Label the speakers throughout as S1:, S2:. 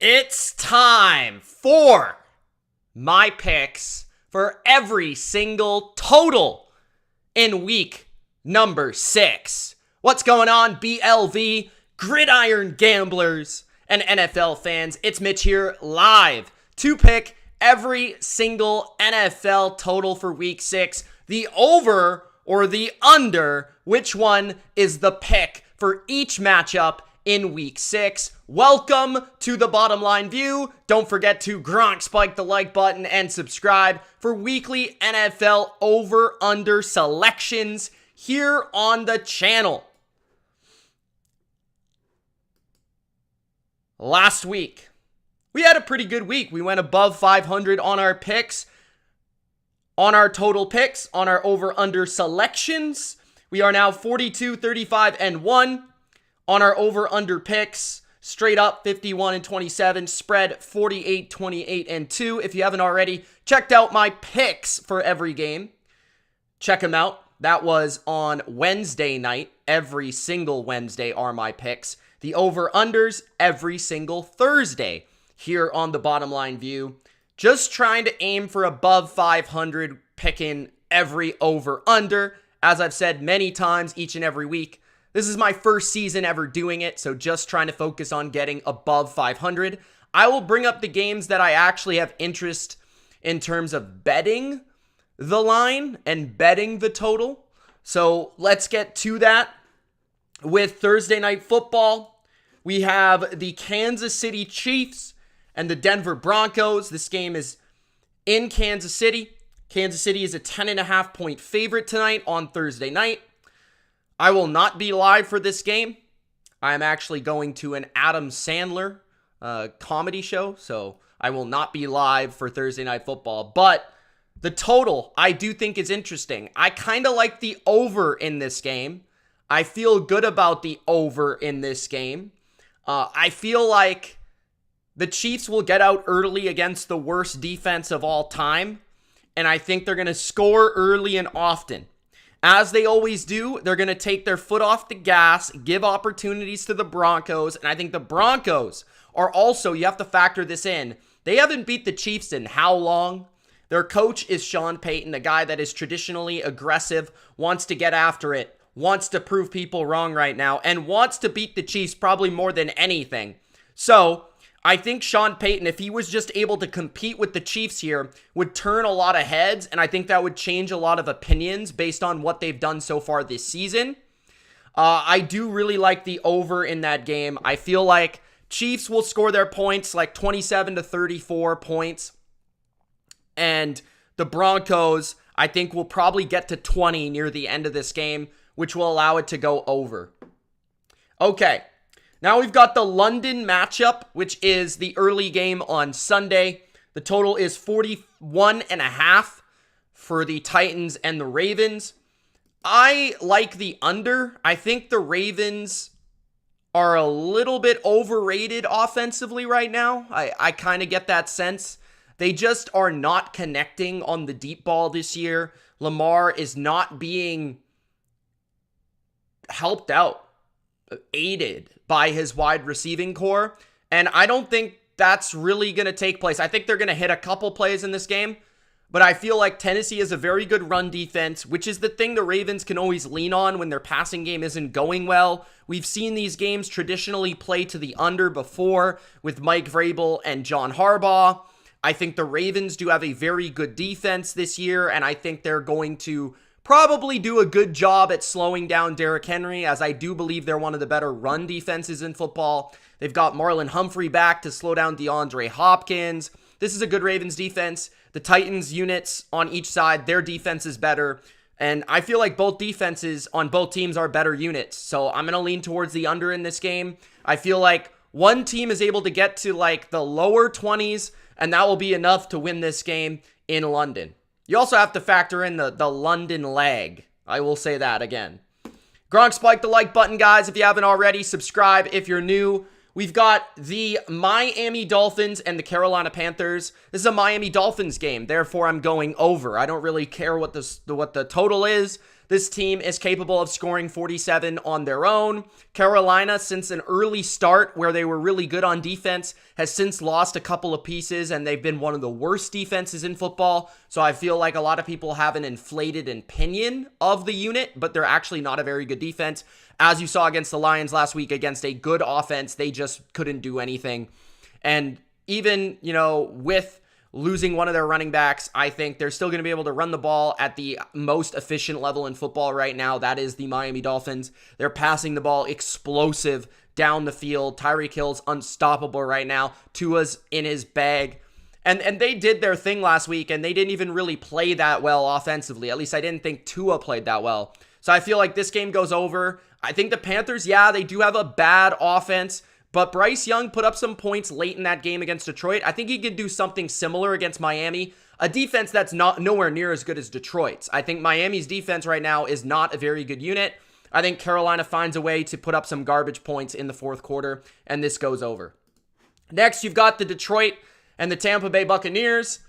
S1: It's time for my picks for every single total in week number 6. What's going on, BLV, gridiron gamblers, and NFL fans? It's Mitch here, live to pick every single NFL total for week 6. The over or the under, which one is the pick for each matchup in week 6. Welcome to the Bottom Line View. Don't forget to spike the like button and subscribe for weekly NFL over-under selections here on the channel. Last week, we had a pretty good week. We went above 500 on our picks, on our total picks, on our over-under selections. We are now 42, 35, and 1 on our over-under picks. Straight up 51 and 27, spread 48, 28, and 2. If you haven't already checked out my picks for every game, check them out. That was on Wednesday night. Every single Wednesday are my picks. The over-unders every single Thursday here on the Bottom Line View. Just trying to aim for above 500, picking every over-under. As I've said many times each and every week, this is my first season ever doing it, so just trying to focus on getting above 500. I will bring up the games that I actually have interest in terms of betting the line and betting the total. So let's get to that. With Thursday Night Football, we have the Kansas City Chiefs and the Denver Broncos. This game is in Kansas City. Kansas City is a 10.5 point favorite tonight on Thursday night. I will not be live for this game. I am actually going to an Adam Sandler comedy show, so I will not be live for Thursday Night Football. But the total, I do think is interesting. I kind of like the over in this game. I feel good about the over in this game. I feel like the Chiefs will get out early against the worst defense of all time, and I think they're going to score early and often. As they always do, they're going to take their foot off the gas, give opportunities to the Broncos, and I think the Broncos are also, you have to factor this in, they haven't beat the Chiefs in how long? Their coach is Sean Payton, a guy that is traditionally aggressive, wants to get after it, wants to prove people wrong right now, and wants to beat the Chiefs probably more than anything. So, I think Sean Payton, if he was just able to compete with the Chiefs here, would turn a lot of heads, and I think that would change a lot of opinions based on what they've done so far this season. I do really like the over in that game. I feel like Chiefs will score their points like 27 to 34 points, and the Broncos, I think, will probably get to 20 near the end of this game, which will allow it to go over. Okay. Now we've got the London matchup, which is the early game on Sunday. The total is 41.5 for the Titans and the Ravens. I like the under. I think the Ravens are a little bit overrated offensively right now. I kind of get that sense. They just are not connecting on the deep ball this year. Lamar is not being helped out, aided by his wide receiving core, and I don't think that's really going to take place. I think they're going to hit a couple plays in this game, but I feel like Tennessee is a very good run defense, which is the thing the Ravens can always lean on when their passing game isn't going well. We've seen these games traditionally play to the under before with Mike Vrabel and John Harbaugh. I think the Ravens do have a very good defense this year, and I think they're going to probably do a good job at slowing down Derrick Henry, as I do believe they're one of the better run defenses in football. They've got Marlon Humphrey back to slow down DeAndre Hopkins. This is a good Ravens defense. The Titans units on each side, their defense is better. And I feel like both defenses on both teams are better units. So I'm going to lean towards the under in this game. I feel like one team is able to get to like the lower 20s, and that will be enough to win this game in London. You also have to factor in the London lag. I will say that again. Spike the like button, guys, if you haven't already. Subscribe if you're new. We've got the Miami Dolphins and the Carolina Panthers. This is a Miami Dolphins game, therefore I'm going over. I don't really care what the total is. This team is capable of scoring 47 on their own. Carolina, since an early start where they were really good on defense, has since lost a couple of pieces, and they've been one of the worst defenses in football. So I feel like a lot of people have an inflated opinion of the unit, but they're actually not a very good defense. As you saw against the Lions last week, against a good offense, they just couldn't do anything. And even, with losing one of their running backs, I think they're still going to be able to run the ball at the most efficient level in football right now. That is the Miami Dolphins. They're passing the ball explosive down the field. Tyreek Hill's unstoppable right now. Tua's in his bag. And they did their thing last week, and they didn't even really play that well offensively. At least I didn't think Tua played that well. So I feel like this game goes over. I think the Panthers, they do have a bad offense, but Bryce Young put up some points late in that game against Detroit. I think he could do something similar against Miami, a defense that's nowhere near as good as Detroit's. I think Miami's defense right now is not a very good unit. I think Carolina finds a way to put up some garbage points in the fourth quarter, and this goes over. Next, you've got the Detroit and the Tampa Bay Buccaneers.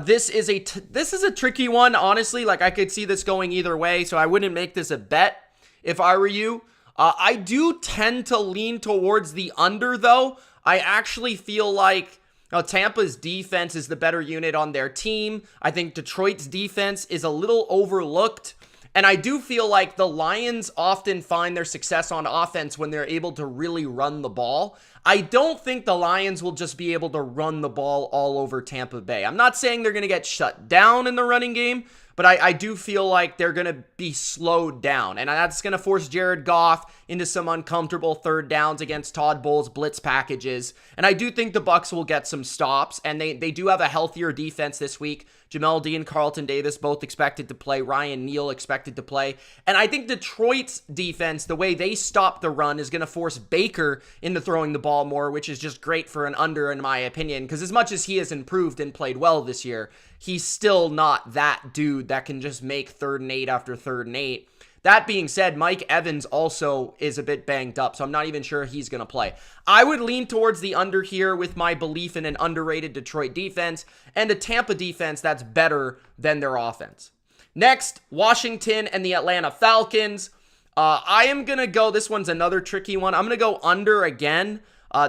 S1: This is a tricky one, honestly. Like, I could see this going either way, so I wouldn't make this a bet if I were you. I do tend to lean towards the under, though. I actually feel like Tampa's defense is the better unit on their team. I think Detroit's defense is a little overlooked. And I do feel like the Lions often find their success on offense when they're able to really run the ball. I don't think the Lions will just be able to run the ball all over Tampa Bay. I'm not saying they're going to get shut down in the running game, but I do feel like they're going to be slowed down. And that's going to force Jared Goff into some uncomfortable third downs against Todd Bowles' blitz packages. And I do think the Bucs will get some stops. And they do have a healthier defense this week. Jamel Dean, Carlton Davis both expected to play. Ryan Neal expected to play. And I think Detroit's defense, the way they stop the run, is going to force Baker into throwing the ball more, which is just great for an under, in my opinion. Because as much as he has improved and played well this year, he's still not that dude that can just make 3rd and 8 after 3rd and 8. That being said, Mike Evans also is a bit banged up, so I'm not even sure he's going to play. I would lean towards the under here with my belief in an underrated Detroit defense and a Tampa defense that's better than their offense. Next, Washington and the Atlanta Falcons. I am going to go, this one's another tricky one. I'm going to go under again.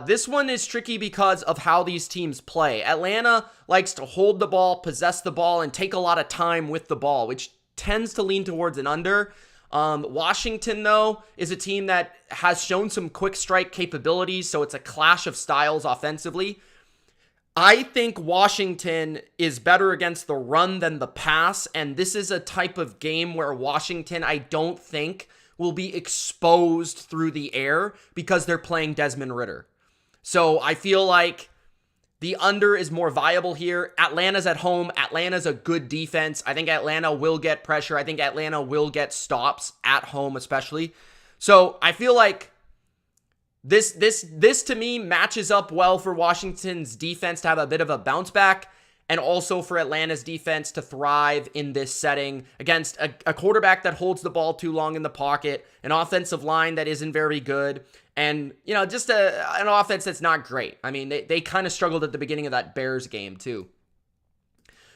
S1: This one is tricky because of how these teams play. Atlanta likes to hold the ball, possess the ball, and take a lot of time with the ball, which tends to lean towards an under. Washington, though, is a team that has shown some quick strike capabilities, so it's a clash of styles offensively. I think Washington is better against the run than the pass, and this is a type of game where Washington, I don't think, will be exposed through the air because they're playing Desmond Ridder. So I feel like the under is more viable here. Atlanta's at home. Atlanta's a good defense. I think Atlanta will get pressure. I think Atlanta will get stops at home especially. So I feel like this to me matches up well for Washington's defense to have a bit of a bounce back, and also for Atlanta's defense to thrive in this setting against a quarterback that holds the ball too long in the pocket, an offensive line that isn't very good, and, just an offense that's not great. I mean, they kind of struggled at the beginning of that Bears game, too.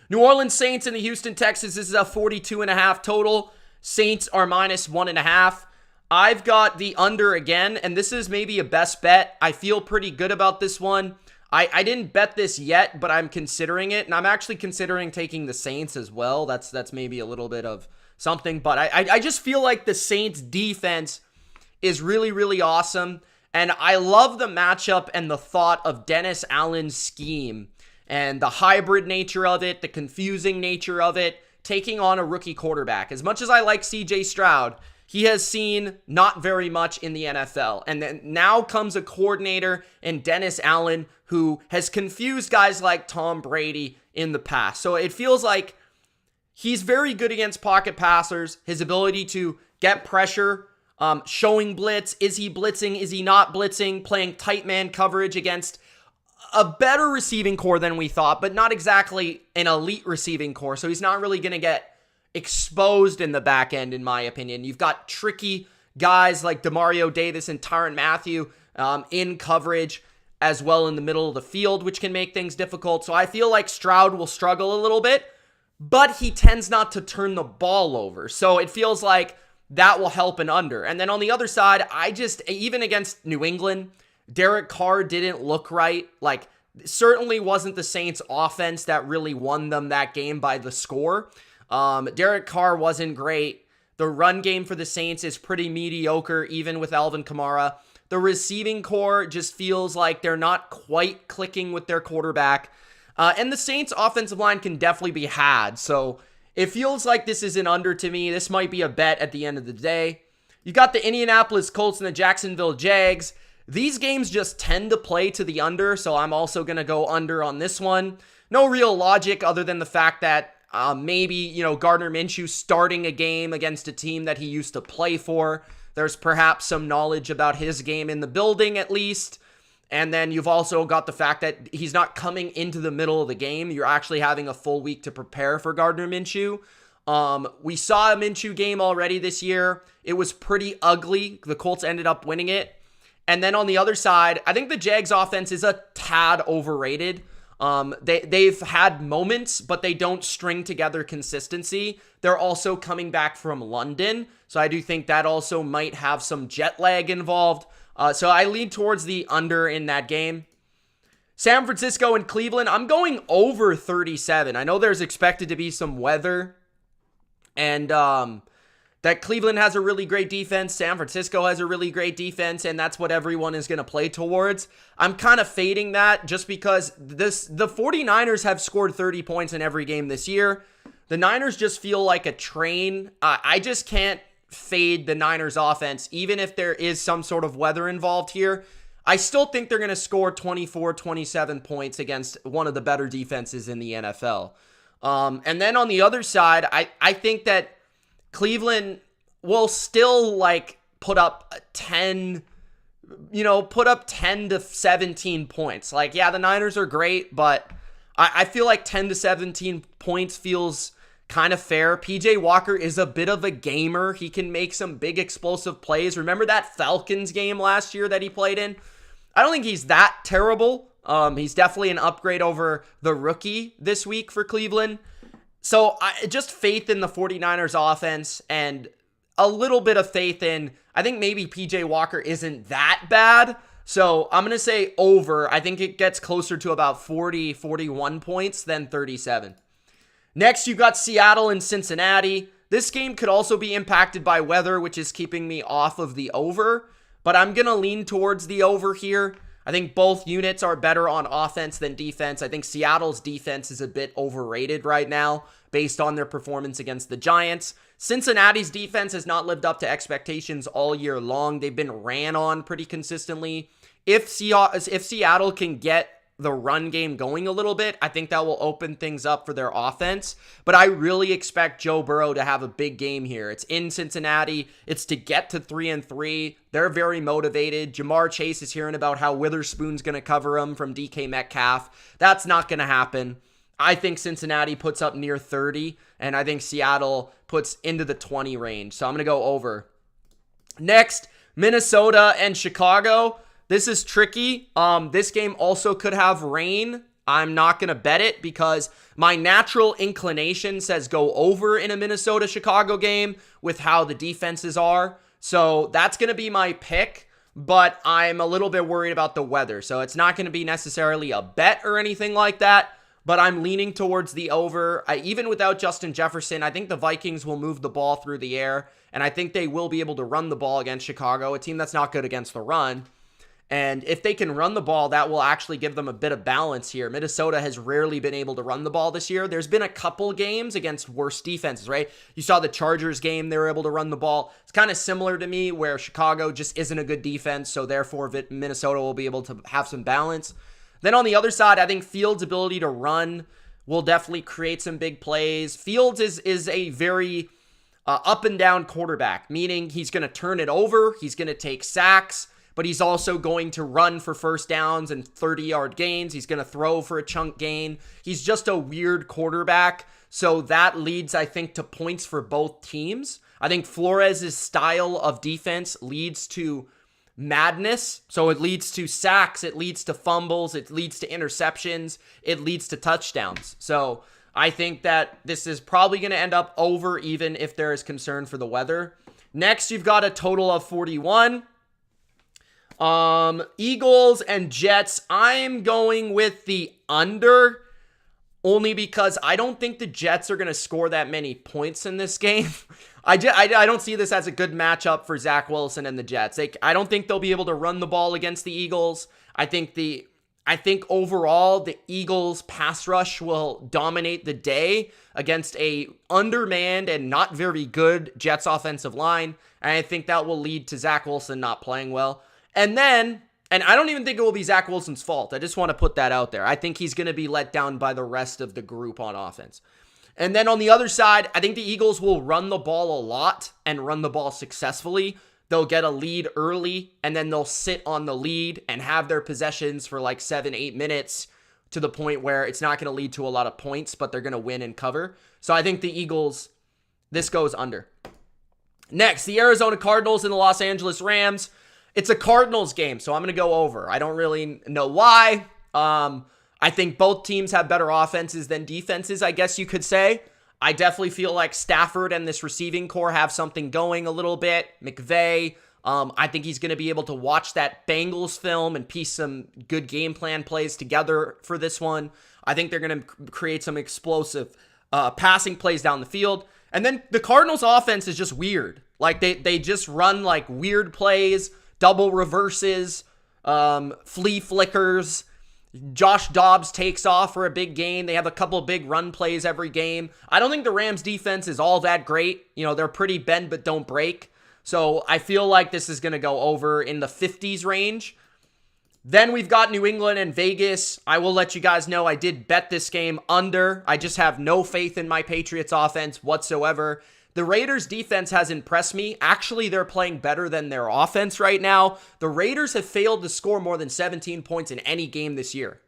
S1: New Orleans Saints and the Houston Texans. This is a 42.5 total. Saints are -1.5. I've got the under again, and this is maybe a best bet. I feel pretty good about this one. I didn't bet this yet, but I'm considering it, and I'm actually considering taking the Saints as well. That's maybe a little bit of something, but I just feel like the Saints defense is really, really awesome, and I love the matchup and the thought of Dennis Allen's scheme and the hybrid nature of it, the confusing nature of it, taking on a rookie quarterback. As much as I like CJ Stroud, he has seen not very much in the NFL. And then now comes a coordinator in Dennis Allen who has confused guys like Tom Brady in the past. So it feels like he's very good against pocket passers. His ability to get pressure, showing blitz. Is he blitzing? Is he not blitzing? Playing tight man coverage against a better receiving core than we thought, but not exactly an elite receiving core. So he's not really going to get exposed in the back end, in my opinion. You've got tricky guys like Demario Davis and Tyrann Mathieu in coverage as well in the middle of the field, which can make things difficult. So I feel like Stroud will struggle a little bit, but he tends not to turn the ball over. So it feels like that will help an under. And then on the other side, even against New England, Derek Carr didn't look right. Like, certainly wasn't the Saints offense that really won them that game by the score. Derek Carr wasn't great. The run game for the Saints is pretty mediocre, even with Alvin Kamara. The receiving core just feels like they're not quite clicking with their quarterback. And the Saints offensive line can definitely be had. So it feels like this is an under to me. This might be a bet at the end of the day. You got the Indianapolis Colts and the Jacksonville Jags. These games just tend to play to the under, so I'm also going to go under on this one. No real logic other than the fact that maybe, Gardner Minshew starting a game against a team that he used to play for. There's perhaps some knowledge about his game in the building at least. And then you've also got the fact that he's not coming into the middle of the game. You're actually having a full week to prepare for Gardner Minshew. We saw a Minshew game already this year. It was pretty ugly. The Colts ended up winning it. And then on the other side, I think the Jags offense is a tad overrated. They've had moments, but they don't string together consistency. They're also coming back from London, so I do think that also might have some jet lag involved. So I lean towards the under in that game. San Francisco and Cleveland, I'm going over 37. I know there's expected to be some weather, and that Cleveland has a really great defense, San Francisco has a really great defense, and that's what everyone is going to play towards. I'm kind of fading that just because the 49ers have scored 30 points in every game this year. The Niners just feel like a train. I just can't fade the Niners offense, even if there is some sort of weather involved here. I still think they're going to score 24, 27 points against one of the better defenses in the NFL. And then on the other side, I think that Cleveland will still put up 10 to 17 points. The Niners are great, but I feel like 10 to 17 points feels kind of fair. PJ Walker is a bit of a gamer. He can make some big explosive plays. Remember that Falcons game last year that he played in? I don't think he's that terrible. He's definitely an upgrade over the rookie this week for Cleveland. So just faith in the 49ers offense and a little bit of faith in, I think maybe PJ Walker isn't that bad. So I'm going to say over. I think it gets closer to about 40, 41 points than 37. Next, you got Seattle and Cincinnati. This game could also be impacted by weather, which is keeping me off of the over. But I'm going to lean towards the over here. I think both units are better on offense than defense. I think Seattle's defense is a bit overrated right now based on their performance against the Giants. Cincinnati's defense has not lived up to expectations all year long. They've been ran on pretty consistently. If Seattle can get the run game going a little bit, I think that will open things up for their offense. But I really expect Joe Burrow to have a big game here. It's in Cincinnati. It's to get to 3-3. They're very motivated. Jamar Chase is hearing about how Witherspoon's going to cover him from DK Metcalf. That's not going to happen. I think Cincinnati puts up near 30, and I think Seattle puts into the 20 range. So I'm going to go over. Next, Minnesota and Chicago. This is tricky. This game also could have rain. I'm not going to bet it because my natural inclination says go over in a Minnesota-Chicago game with how the defenses are. So that's going to be my pick, but I'm a little bit worried about the weather. So it's not going to be necessarily a bet or anything like that, but I'm leaning towards the over. Even without Justin Jefferson, I think the Vikings will move the ball through the air, and I think they will be able to run the ball against Chicago, a team that's not good against the run. And if they can run the ball, that will actually give them a bit of balance here. Minnesota has rarely been able to run the ball this year. There's been a couple games against worse defenses, right? You saw the Chargers game, they were able to run the ball. It's kind of similar to me where Chicago just isn't a good defense, so therefore Minnesota will be able to have some balance. Then on the other side, I think Fields' ability to run will definitely create some big plays. Fields is a very up and down quarterback, meaning he's going to turn it over, he's going to take sacks, but he's also going to run for first downs and 30-yard gains. He's going to throw for a chunk gain. He's just a weird quarterback. So that leads, I think, to points for both teams. I think Flores' style of defense leads to madness. So it leads to sacks. It leads to fumbles. It leads to interceptions. It leads to touchdowns. So I think that this is probably going to end up over, even if there is concern for the weather. Next, you've got a total of 41. Eagles and Jets. I'm going with the under, only because I don't think the Jets are going to score that many points in this game. I don't see this as a good matchup for Zach Wilson and the Jets. I don't think they'll be able to run the ball against the Eagles. I think overall the Eagles pass rush will dominate the day against a undermanned and not very good Jets offensive line. And I think that will lead to Zach Wilson not playing well. And I don't even think it will be Zach Wilson's fault. I just want to put that out there. I think he's going to be let down by the rest of the group on offense. And then on the other side, I think the Eagles will run the ball a lot and run the ball successfully. They'll get a lead early, and then they'll sit on the lead and have their possessions for like 7-8 minutes to the point where it's not going to lead to a lot of points, but they're going to win and cover. So I think the Eagles, this goes under. Next, the Arizona Cardinals and the Los Angeles Rams. It's a Cardinals game, so I'm going to go over. I don't really know why. I think both teams have better offenses than defenses, I guess you could say. I definitely feel like Stafford and this receiving core have something going a little bit. McVay, I think he's going to be able to watch that Bengals film and piece some good game plan plays together for this one. I think they're going to create some explosive passing plays down the field. And then the Cardinals offense is just weird. Like they just run like weird plays, double reverses, flea flickers. Josh Dobbs takes off for a big gain. They have a couple of big run plays every game. I don't think the Rams defense is all that great. You know, they're pretty bend but don't break. So I feel like this is going to go over in the 50s range. Then we've got New England and Vegas. I will let you guys know I did bet this game under. I just have no faith in my Patriots offense whatsoever. The Raiders defense has impressed me. Actually, they're playing better than their offense right now. The Raiders have failed to score more than 17 points in any game this year.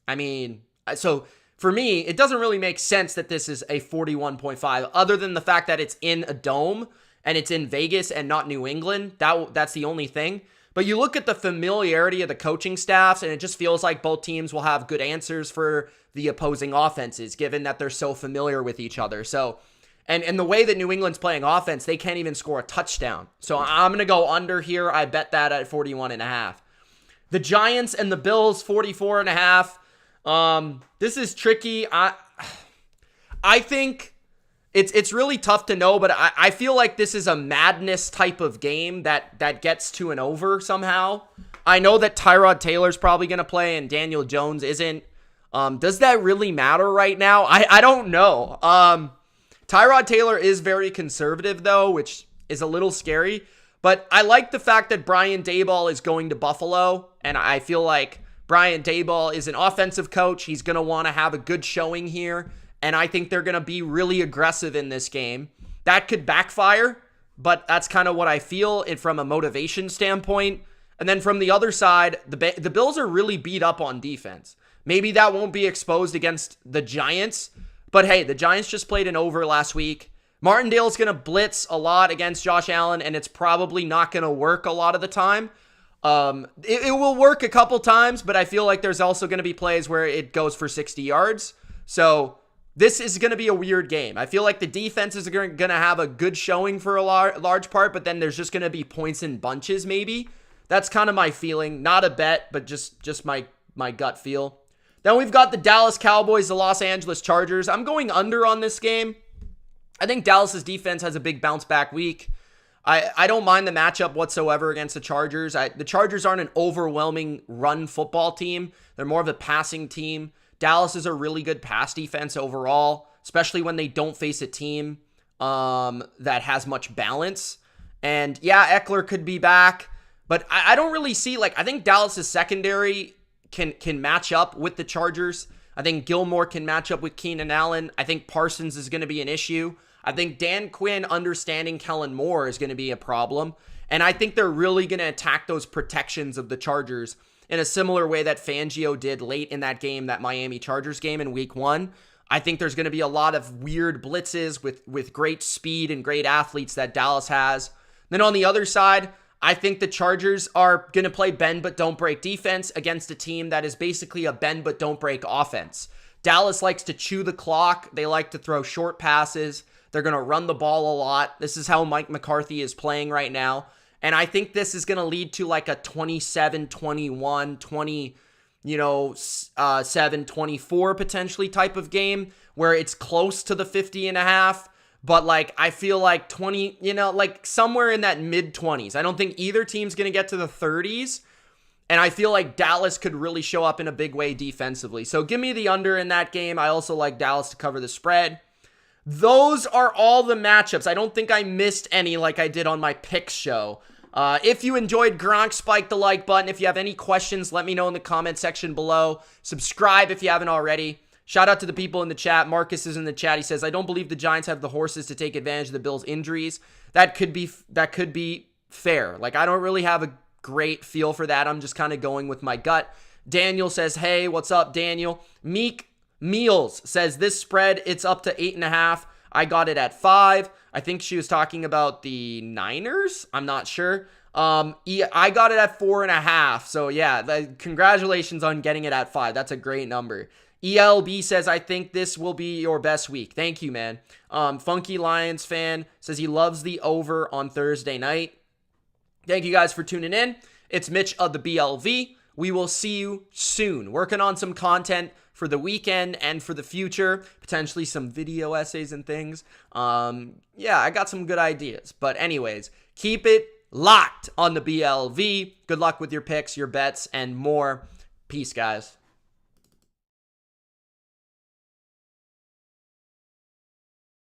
S1: I mean, so for me, it doesn't really make sense that this is a 41.5 other than the fact that it's in a dome and it's in Vegas and not New England. That's the only thing. But you look at the familiarity of the coaching staffs, and it just feels like both teams will have good answers for the opposing offenses, given that they're so familiar with each other. So, and the way that New England's playing offense, they can't even score a touchdown. So I'm going to go under here. I bet that at 41.5. The Giants and the Bills, 44.5. This is tricky. I think it's really tough to know, but I feel like this is a madness type of game that gets to an over somehow. I know that Tyrod Taylor's probably going to play and Daniel Jones isn't. Does that really matter right now? I don't know. Tyrod Taylor is very conservative, though, which is a little scary. But I like the fact that Brian Daboll is going to Buffalo, and I feel like Brian Daboll is an offensive coach. He's going to want to have a good showing here, and I think they're going to be really aggressive in this game. That could backfire, but that's kind of what I feel from a motivation standpoint. And then from the other side, the Bills are really beat up on defense. Maybe that won't be exposed against the Giants, but hey, the Giants just played an over last week. Martindale's going to blitz a lot against Josh Allen, and it's probably not going to work a lot of the time. It will work a couple times, but I feel like there's also going to be plays where it goes for 60 yards. So this is going to be a weird game. I feel like the defenses are going to have a good showing for a large part, but then there's just going to be points in bunches maybe. That's kind of my feeling. Not a bet, but just my gut feel. Then we've got the Dallas Cowboys, the Los Angeles Chargers. I'm going under on this game. I think Dallas's defense has a big bounce back week. I don't mind the matchup whatsoever against the Chargers. The Chargers aren't an overwhelming run football team. They're more of a passing team. Dallas is a really good pass defense overall, especially when they don't face a team that has much balance. And yeah, Eckler could be back, but I don't really see, I think Dallas's secondary can match up with the Chargers. I think Gilmore can match up with Keenan Allen. I think Parsons is going to be an issue. I think Dan Quinn understanding Kellen Moore is going to be a problem. And I think they're really going to attack those protections of the Chargers in a similar way that Fangio did late in that game, that Miami Chargers game in week 1. I think there's going to be a lot of weird blitzes with great speed and great athletes that Dallas has. Then on the other side, I think the Chargers are going to play bend but don't break defense against a team that is basically a bend but don't break offense. Dallas likes to chew the clock. They like to throw short passes. They're going to run the ball a lot. This is how Mike McCarthy is playing right now. And I think this is going to lead to like a 27-21, 7-24 potentially type of game where it's close to the 50.5. But like, I feel like 20, like somewhere in that mid 20s. I don't think either team's going to get to the 30s. And I feel like Dallas could really show up in a big way defensively. So give me the under in that game. I also like Dallas to cover the spread. Those are all the matchups. I don't think I missed any like I did on my picks show. If you enjoyed Gronk, spike the like button. If you have any questions, let me know in the comment section below. Subscribe if you haven't already. Shout out to the people in the chat. Marcus is in the chat. He says, I don't believe the Giants have the horses to take advantage of the Bills' injuries. That could be fair. Like, I don't really have a great feel for that. I'm just kind of going with my gut. Daniel says, hey, what's up, Daniel? Meek Meals says, this spread, it's up to 8.5. I got it at 5. I think she was talking about the Niners. I'm not sure. I got it at 4.5. So, yeah, congratulations on getting it at 5. That's a great number. ELB says, I think this will be your best week. Thank you, man. Funky Lions fan says he loves the over on Thursday night. Thank you guys for tuning in. It's Mitch of the BLV. We will see you soon. Working on some content for the weekend and for the future. Potentially some video essays and things. Yeah, I got some good ideas. But anyways, keep it locked on the BLV. Good luck with your picks, your bets, and more. Peace, guys.